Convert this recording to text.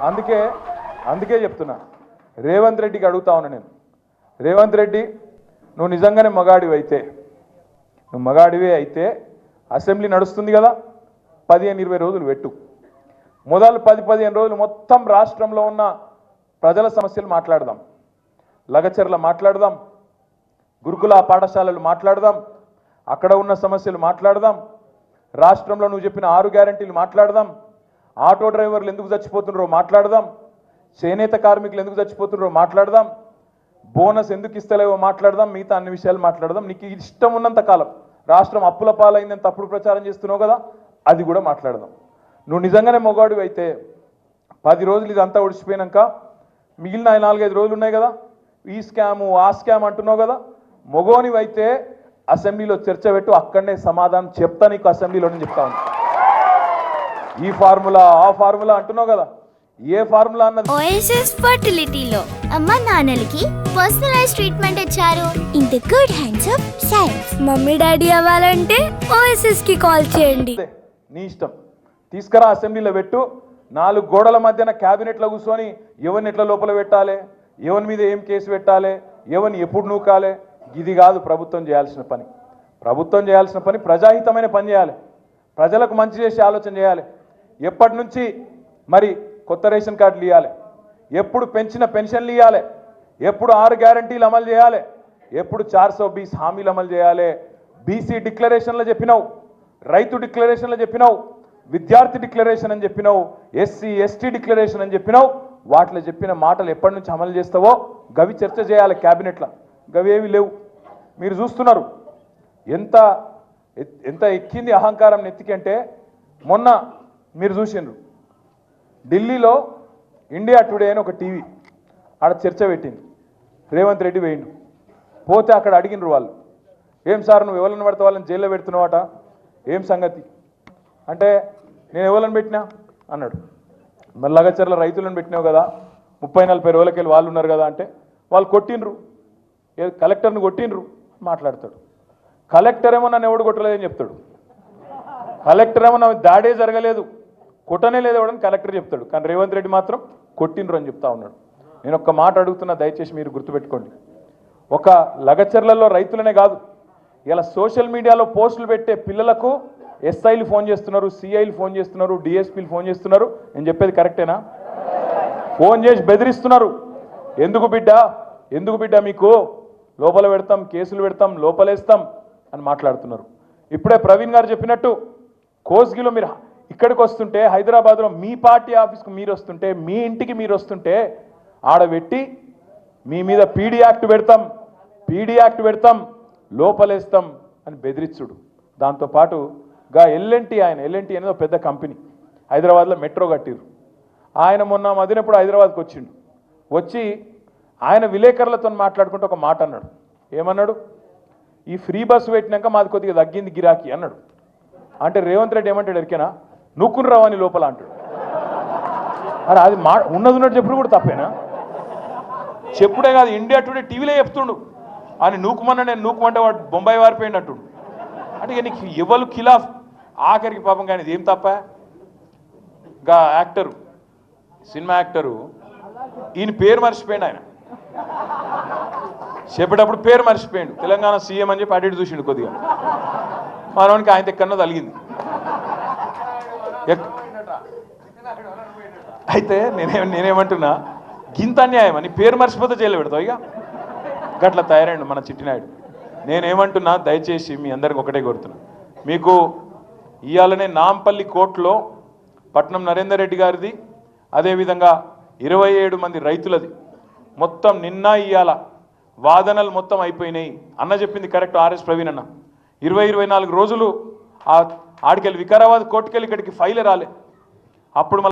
అందుకే అందుకే చెప్తున్నా, రేవంత్ రెడ్డికి అడుగుతా ఉన్నా నేను, రేవంత్ రెడ్డి నువ్వు నిజంగానే మగాడివే అయితే అసెంబ్లీ నడుస్తుంది కదా, 15-20 రోజులు పెట్టు. మొదలు 10-15 రోజులు మొత్తం రాష్ట్రంలో ఉన్న ప్రజల సమస్యలు మాట్లాడదాం, లగచర్ల మాట్లాడదాం, గురుకుల పాఠశాలలు మాట్లాడదాం, అక్కడ ఉన్న సమస్యలు మాట్లాడదాం, రాష్ట్రంలో నువ్వు చెప్పిన 6 గ్యారెంటీలు మాట్లాడదాం, ఆటో డ్రైవర్లు ఎందుకు చచ్చిపోతున్నారో మాట్లాడదాం, చేనేత కార్మికులు ఎందుకు చచ్చిపోతున్నారో మాట్లాడదాం, బోనస్ ఎందుకు ఇస్తలేవో మాట్లాడదాం, మిగతా అన్ని విషయాలు మాట్లాడదాం. నీకు ఇష్టం ఉన్నంత కాలం రాష్ట్రం అప్పుల పాలైందని తప్పుడు ప్రచారం చేస్తున్నావు కదా, అది కూడా మాట్లాడదాం. నువ్వు నిజంగానే మొగాడివి అయితే 10 రోజులు ఇదంతా ఒడిచిపోయినాక మిగిలిన 4-5 రోజులు ఉన్నాయి కదా, ఈ స్కాము ఆ స్కామ్ అంటున్నావు కదా, మొగోనివి అయితే అసెంబ్లీలో చర్చ పెట్టు, అక్కడనే సమాధానం చెప్తా నీకు, అసెంబ్లీలోనే చెప్తా ఉన్నా. ఈ ఫార్ములా ఆ ఫార్ములా అంటున్నావు కదా, ఏ ఫార్ములా అన్నది? ఓఎస్ఎస్ ఫర్టిలిటీలో అమ్మ నాన్నలకి పర్సనలైజ్ ట్రీట్మెంట్ ఇచ్చారు in the good hands of science. Mummy daddy అవ్వాలంటే ఓఎస్ఎస్ కి కాల్ చేయండి. నీ ఇష్టం, తీసుకురా అసెంబ్లీలో పెట్టు. 4 గోడల మధ్యన క్యాబినెట్లో కూర్చొని ఎవరిని ఎట్లా లోపల పెట్టాలి, ఎవరి మీద ఏం కేసు పెట్టాలి, ఎవరిని ఎప్పుడు నూకాలి, ఇది కాదు ప్రభుత్వం చేయాల్సిన పని. ప్రభుత్వం చేయాల్సిన పని ప్రజాహితమైన పని చేయాలి, ప్రజలకు మంచి చేసే ఆలోచన చేయాలి. ఎప్పటి నుంచి మరి కొత్త రేషన్ కార్డులు ఇవ్వాలి, ఎప్పుడు పెంచిన పెన్షన్లు ఇవ్వాలి, ఎప్పుడు 6 గ్యారంటీలు అమలు చేయాలి, ఎప్పుడు 420 హామీలు అమలు చేయాలి. బీసీ డిక్లరేషన్లో చెప్పినావు, రైతు డిక్లరేషన్లో చెప్పినావు, విద్యార్థి డిక్లరేషన్ అని చెప్పినావు, ఎస్సీ ఎస్టీ డిక్లరేషన్ అని చెప్పినావు. వాటిలో చెప్పిన మాటలు ఎప్పటి నుంచి అమలు చేస్తావో గవి చర్చ చేయాలి క్యాబినెట్లో. గవేవి లేవు. మీరు చూస్తున్నారు ఎంత ఎంత ఎక్కింది అహంకారం నెత్తికంటే. మొన్న మీరు చూసిండ్రు ఢిల్లీలో ఇండియా టుడే అని ఒక టీవీ ఆడ చర్చ పెట్టింది. రేవంత్ రెడ్డి వేయండు, పోతే అక్కడ అడిగినరు వాళ్ళు, ఏం సార్ నువ్వు ఎవరిని పడితే వాళ్ళని జైల్లో పెడుతున్నావట, ఏం సంగతి అంటే, నేను ఎవరిని పెట్టినా అన్నాడు. మరి లగచర్ల రైతులను పెట్టినావు కదా, 30-40 రోజులకెళ్ళి వాళ్ళు ఉన్నారు కదా అంటే, వాళ్ళు కొట్టినరు, కలెక్టర్ని కొట్టినరు మాట్లాడతాడు. కలెక్టర్ ఏమో నన్ను ఎవడు కొట్టలేదని చెప్తాడు, కలెక్టర్ ఏమో నా దాడే జరగలేదు, కొట్టనే లేదు ఎవడని కలెక్టర్ చెప్తాడు. కానీ రేవంత్ రెడ్డి మాత్రం కొట్టినరు అని చెప్తా ఉన్నాడు. నేను ఒక్క మాట అడుగుతున్నా, దయచేసి మీరు గుర్తుపెట్టుకోండి. ఒక లగచర్లలో రైతులనే కాదు, ఇలా సోషల్ మీడియాలో పోస్టులు పెట్టే పిల్లలకు ఎస్ఐలు ఫోన్ చేస్తున్నారు, సిఐలు ఫోన్ చేస్తున్నారు, డిఎస్పీలు ఫోన్ చేస్తున్నారు. నేను చెప్పేది కరెక్టేనా? ఫోన్ చేసి బెదిరిస్తున్నారు. ఎందుకు బిడ్డ మీకు లోపల పెడతాం, కేసులు పెడతాం, లోపలేస్తాం అని మాట్లాడుతున్నారు. ఇప్పుడే ప్రవీణ్ గారు చెప్పినట్టు కోస్గిలో మీరు ఇక్కడికి వస్తుంటే, హైదరాబాద్లో మీ పార్టీ ఆఫీస్కి మీరు వస్తుంటే, మీ ఇంటికి మీరు వస్తుంటే ఆడబెట్టి మీ మీద పీడీ యాక్ట్ పెడతాం, లోపలేస్తాం అని బెదిరించుడు. దాంతోపాటు ఎల్ఎన్టీ అనేది ఒక పెద్ద కంపెనీ, హైదరాబాద్లో మెట్రో కట్టిరు. ఆయన మొన్న మదినప్పుడు హైదరాబాద్కి వచ్చిండు. వచ్చి ఆయన విలేకరులతో మాట్లాడుకుంటూ ఒక మాట అన్నాడు. ఏమన్నాడు? ఈ ఫ్రీ బస్సు పెట్టినాక మాది కొద్దిగా తగ్గింది గిరాకీ అన్నాడు. అంటే రేవంత్ రెడ్డి ఏమంటాడు ఎరికేనా, నూక్కుని రావని లోపల అంటాడు. అరే అది ఉన్నట్టు చెప్పుడు కూడా తప్పేనా? చెప్పుడే కాదు, ఇండియా టుడే టీవీలో చెప్తుండు అని నూకుమన్నా నేను నూకుమంటే వాడు బొంబాయి వారిపోయింది అంటుండు. అంటే ఇక నీకు ఎవరు ఖిలాఫ్ ఆఖరికి పాపం. కానీ ఇది ఏం తప్ప? యాక్టరు, సినిమా యాక్టరు, ఈయన పేరు మర్చిపోయిండు. ఆయన చెప్పేటప్పుడు పేరు మర్చిపోయిండు. తెలంగాణ సీఎం అని చెప్పి అటు చూసిండు. కొద్దిగా మనవానికి ఆయన ఎక్కడన్నా తలిగింది. అయితే నేనేమంటున్నా, గింత అన్యాయం అని పేరు మర్చిపోతే జైలు పెడతావు. ఇక గట్ల తయారైండు మన చిట్టినాయుడు. నేనేమంటున్నా, దయచేసి మీ అందరికి ఒకటే కోరుతున్నా, మీకు ఇవాళనే నాంపల్లి కోర్టులో పట్నం నరేందర్ రెడ్డి గారిది, అదేవిధంగా 27 మంది రైతులది మొత్తం నిన్న ఇవాళ వాదనలు మొత్తం అయిపోయినాయి. అన్న చెప్పింది కరెక్ట్, ఆర్ఎస్ ప్రవీణ్ అన్న. 20-24 రోజులు ఆడికెళ్ళి వికారాబాద్ కోర్టుకెళ్ళి ఇక్కడికి ఫైల్ రాలే. అప్పుడు